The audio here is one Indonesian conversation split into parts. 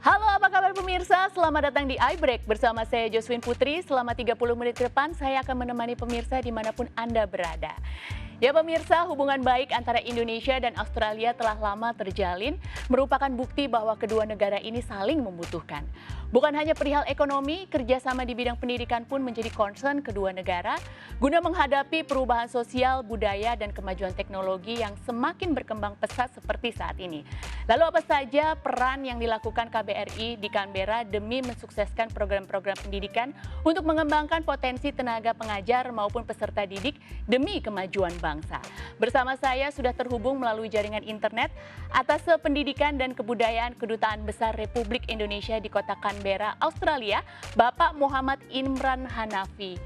Halo, apa kabar pemirsa? Selamat datang di iBreak bersama saya Joswin Putri. Selama 30 menit ke depan, saya akan menemani pemirsa dimanapun Anda berada. Ya pemirsa, hubungan baik antara Indonesia dan Australia telah lama terjalin, merupakan bukti bahwa kedua negara ini saling membutuhkan. Bukan hanya perihal ekonomi, kerjasama di bidang pendidikan pun menjadi concern kedua negara guna menghadapi perubahan sosial, budaya, dan kemajuan teknologi yang semakin berkembang pesat seperti saat ini. Lalu apa saja peran yang dilakukan KBRI di Canberra demi mensukseskan program-program pendidikan untuk mengembangkan potensi tenaga pengajar maupun peserta didik demi kemajuan bangsa. Bersama saya sudah terhubung melalui jaringan internet Atas Pendidikan dan Kebudayaan Kedutaan Besar Republik Indonesia di Kota Canberra, Australia, Bapak Muhammad Imran Hanafi.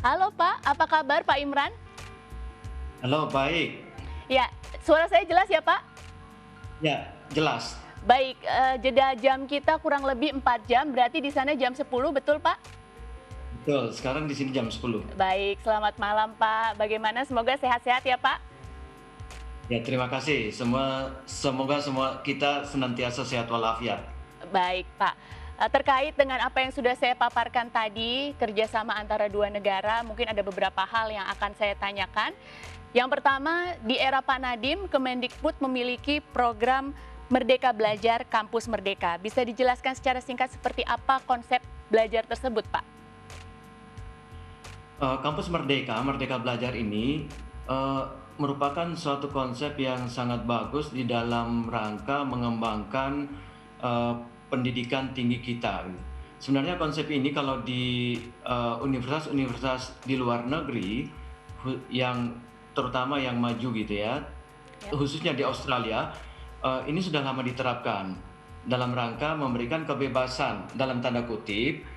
Halo Pak, apa kabar Pak Imran? Halo, baik. Ya, suara saya jelas ya Pak? Ya, jelas. Baik, jeda jam kita kurang lebih 4 jam, berarti di sana jam 10, betul Pak? Betul, sekarang di sini jam 10. Baik, selamat malam Pak. Bagaimana? Semoga sehat-sehat ya Pak? Ya, terima kasih. Semoga semua kita senantiasa sehat walafiat. Baik Pak. Terkait dengan apa yang sudah saya paparkan tadi, kerjasama antara dua negara, mungkin ada beberapa hal yang akan saya tanyakan. Yang pertama, di era Pak Nadiem, Kemendikbud memiliki program Merdeka Belajar Kampus Merdeka. Bisa dijelaskan secara singkat seperti apa konsep belajar tersebut, Pak? Kampus Merdeka, Merdeka Belajar ini merupakan suatu konsep yang sangat bagus di dalam rangka mengembangkan pendidikan tinggi kita. Sebenarnya konsep ini kalau di universitas-universitas di luar negeri, yang terutama yang maju gitu ya, khususnya di Australia, ini sudah lama diterapkan dalam rangka memberikan kebebasan dalam tanda kutip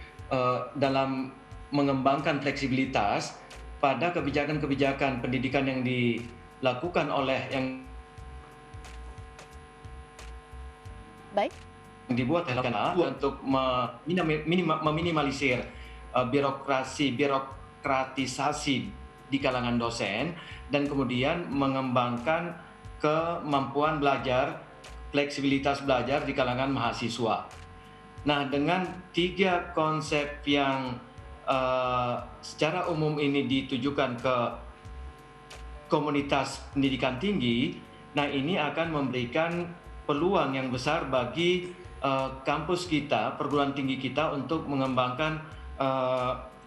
dalam mengembangkan fleksibilitas pada kebijakan-kebijakan pendidikan yang dilakukan oleh yang Baik. dibuat untuk meminimalisir birokratisasi di kalangan dosen dan kemudian mengembangkan kemampuan belajar, fleksibilitas belajar di kalangan mahasiswa. Nah, dengan 3 konsep yang secara umum ini ditujukan ke komunitas pendidikan tinggi, nah ini akan memberikan peluang yang besar bagi kampus kita, perguruan tinggi kita untuk mengembangkan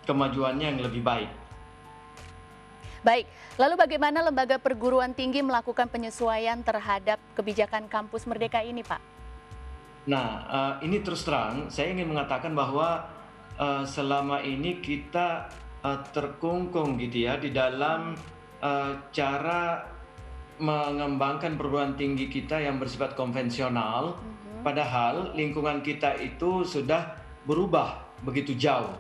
kemajuannya yang lebih baik. Baik, lalu bagaimana lembaga perguruan tinggi melakukan penyesuaian terhadap kebijakan kampus Merdeka ini, Pak? Nah, ini terus terang, saya ingin mengatakan bahwa selama ini kita terkungkung gitu ya di dalam cara mengembangkan perguruan tinggi kita yang bersifat konvensional, padahal lingkungan kita itu sudah berubah begitu jauh.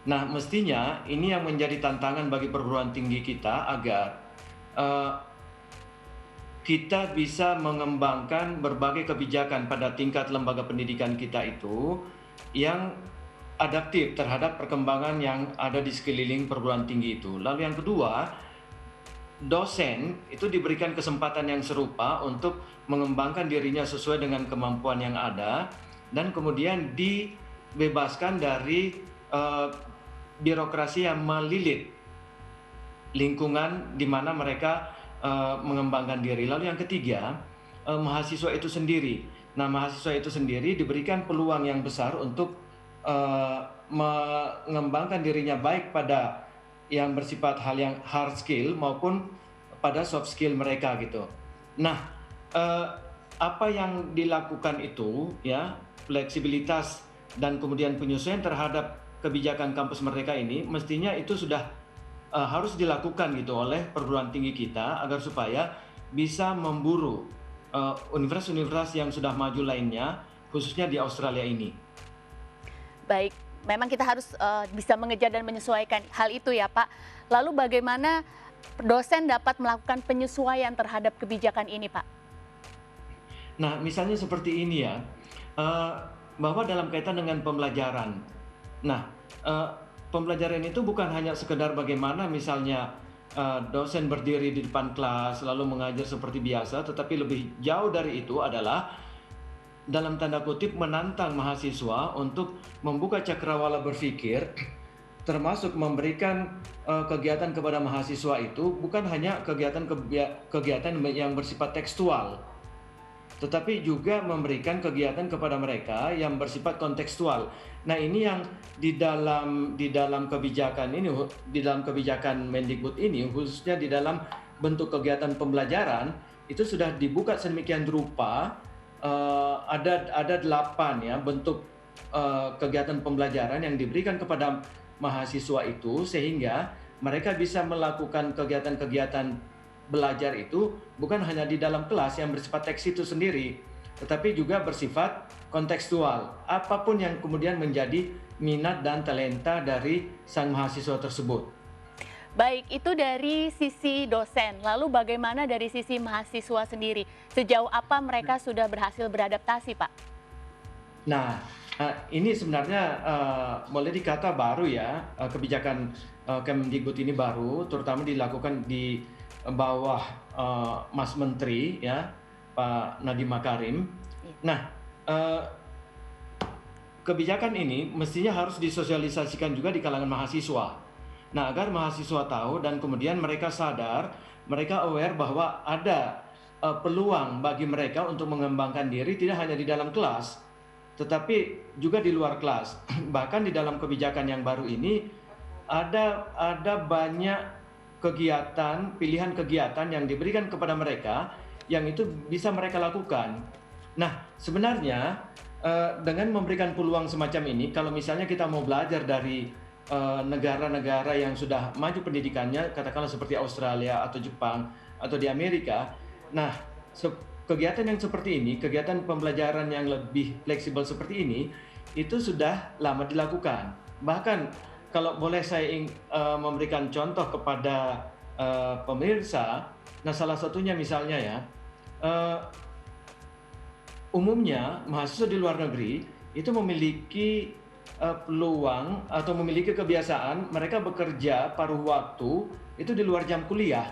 Nah, mestinya ini yang menjadi tantangan bagi perguruan tinggi kita agar kita bisa mengembangkan berbagai kebijakan pada tingkat lembaga pendidikan kita itu yang adaptif terhadap perkembangan yang ada di sekeliling perguruan tinggi itu. Lalu yang kedua, dosen itu diberikan kesempatan yang serupa untuk mengembangkan dirinya sesuai dengan kemampuan yang ada dan kemudian dibebaskan dari birokrasi yang melilit lingkungan di mana mereka mengembangkan diri. Lalu yang ketiga, mahasiswa itu sendiri. Nah, mahasiswa itu sendiri diberikan peluang yang besar untuk mengembangkan dirinya baik pada yang bersifat hal yang hard skill maupun pada soft skill mereka gitu. Nah, apa yang dilakukan itu ya, fleksibilitas dan kemudian penyesuaian terhadap kebijakan kampus Merdeka ini mestinya itu sudah harus dilakukan gitu oleh perguruan tinggi kita agar supaya bisa memburu universitas-universitas yang sudah maju lainnya, khususnya di Australia ini. Baik, memang kita harus bisa mengejar dan menyesuaikan hal itu ya Pak. Lalu bagaimana dosen dapat melakukan penyesuaian terhadap kebijakan ini Pak? Nah, misalnya seperti ini ya, bahwa dalam kaitan dengan pembelajaran. Nah, pembelajaran itu bukan hanya sekedar bagaimana misalnya dosen berdiri di depan kelas lalu mengajar seperti biasa, tetapi lebih jauh dari itu adalah dalam tanda kutip menantang mahasiswa untuk membuka cakrawala berpikir, termasuk memberikan kegiatan kepada mahasiswa itu bukan hanya kegiatan yang bersifat tekstual, tetapi juga memberikan kegiatan kepada mereka yang bersifat kontekstual. Nah, ini yang di dalam kebijakan ini, di dalam kebijakan Mendikbud ini, khususnya di dalam bentuk kegiatan pembelajaran itu sudah dibuka sedemikian rupa. Ada 8 ya bentuk kegiatan pembelajaran yang diberikan kepada mahasiswa itu, sehingga mereka bisa melakukan kegiatan-kegiatan belajar itu bukan hanya di dalam kelas yang bersifat teks itu sendiri, tetapi juga bersifat kontekstual. Apapun yang kemudian menjadi minat dan talenta dari sang mahasiswa tersebut. Baik, itu dari sisi dosen. Lalu bagaimana dari sisi mahasiswa sendiri? Sejauh apa mereka sudah berhasil beradaptasi, Pak? Nah, ini sebenarnya boleh dikata baru ya, kebijakan Kemdikbud ini baru, terutama dilakukan di bawah Mas Menteri ya, Pak Nadiem Makarim. Nah, kebijakan ini mestinya harus disosialisasikan juga di kalangan mahasiswa. Nah, agar mahasiswa tahu dan kemudian mereka sadar, mereka aware bahwa ada peluang bagi mereka untuk mengembangkan diri tidak hanya di dalam kelas, tetapi juga di luar kelas. Bahkan di dalam kebijakan yang baru ini ada banyak kegiatan, pilihan kegiatan yang diberikan kepada mereka yang itu bisa mereka lakukan. Nah, sebenarnya dengan memberikan peluang semacam ini, kalau misalnya kita mau belajar dari negara-negara yang sudah maju pendidikannya, katakanlah seperti Australia atau Jepang atau di Amerika. Nah, kegiatan yang seperti ini, kegiatan pembelajaran yang lebih fleksibel seperti ini, itu sudah lama dilakukan. Bahkan kalau boleh saya memberikan contoh kepada pemirsa, nah salah satunya misalnya ya, umumnya mahasiswa di luar negeri itu memiliki peluang atau memiliki kebiasaan mereka bekerja paruh waktu itu di luar jam kuliah.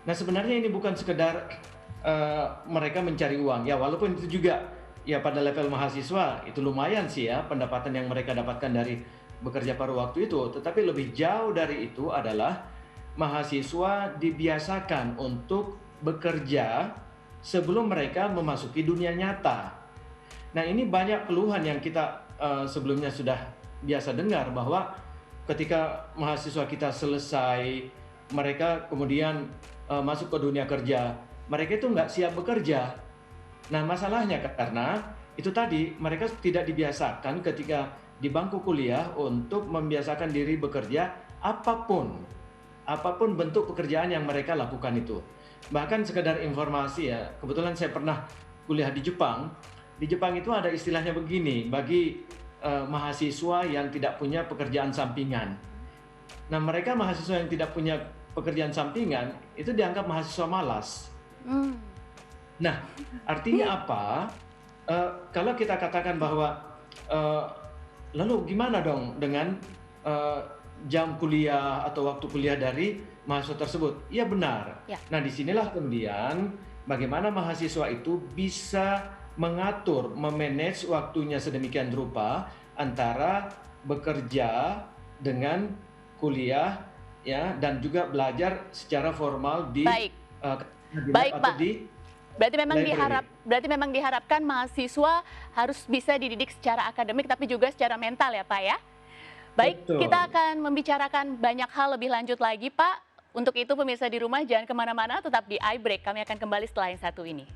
Nah, sebenarnya ini bukan sekedar mereka mencari uang ya, walaupun itu juga ya pada level mahasiswa itu lumayan sih ya pendapatan yang mereka dapatkan dari bekerja paruh waktu itu, tetapi lebih jauh dari itu adalah mahasiswa dibiasakan untuk bekerja sebelum mereka memasuki dunia nyata. Nah, ini banyak keluhan yang kita sebelumnya sudah biasa dengar, bahwa ketika mahasiswa kita selesai, mereka kemudian masuk ke dunia kerja, mereka itu nggak siap bekerja. Nah, masalahnya karena itu tadi, mereka tidak dibiasakan ketika di bangku kuliah untuk membiasakan diri bekerja apapun bentuk pekerjaan yang mereka lakukan itu. Bahkan sekedar informasi ya, kebetulan saya pernah kuliah di Jepang. Di Jepang itu ada istilahnya begini, bagi mahasiswa yang tidak punya pekerjaan sampingan. Nah, mereka mahasiswa yang tidak punya pekerjaan sampingan itu dianggap mahasiswa malas. Nah, artinya apa? Kalau kita katakan bahwa lalu gimana dong dengan jam kuliah atau waktu kuliah dari mahasiswa tersebut? Iya, benar. Ya. Nah, disinilah kemudian bagaimana mahasiswa itu bisa mengatur, memanage waktunya sedemikian rupa antara bekerja dengan kuliah ya, dan juga belajar secara formal di Baik. Baik, Pak. Berarti memang diharapkan mahasiswa harus bisa dididik secara akademik tapi juga secara mental ya, Pak ya. Baik, Betul. kita akan membicarakan banyak hal lebih lanjut lagi, Pak. Untuk itu pemirsa di rumah jangan kemana-mana, tetap di iBreak. Kami akan kembali setelah yang satu ini.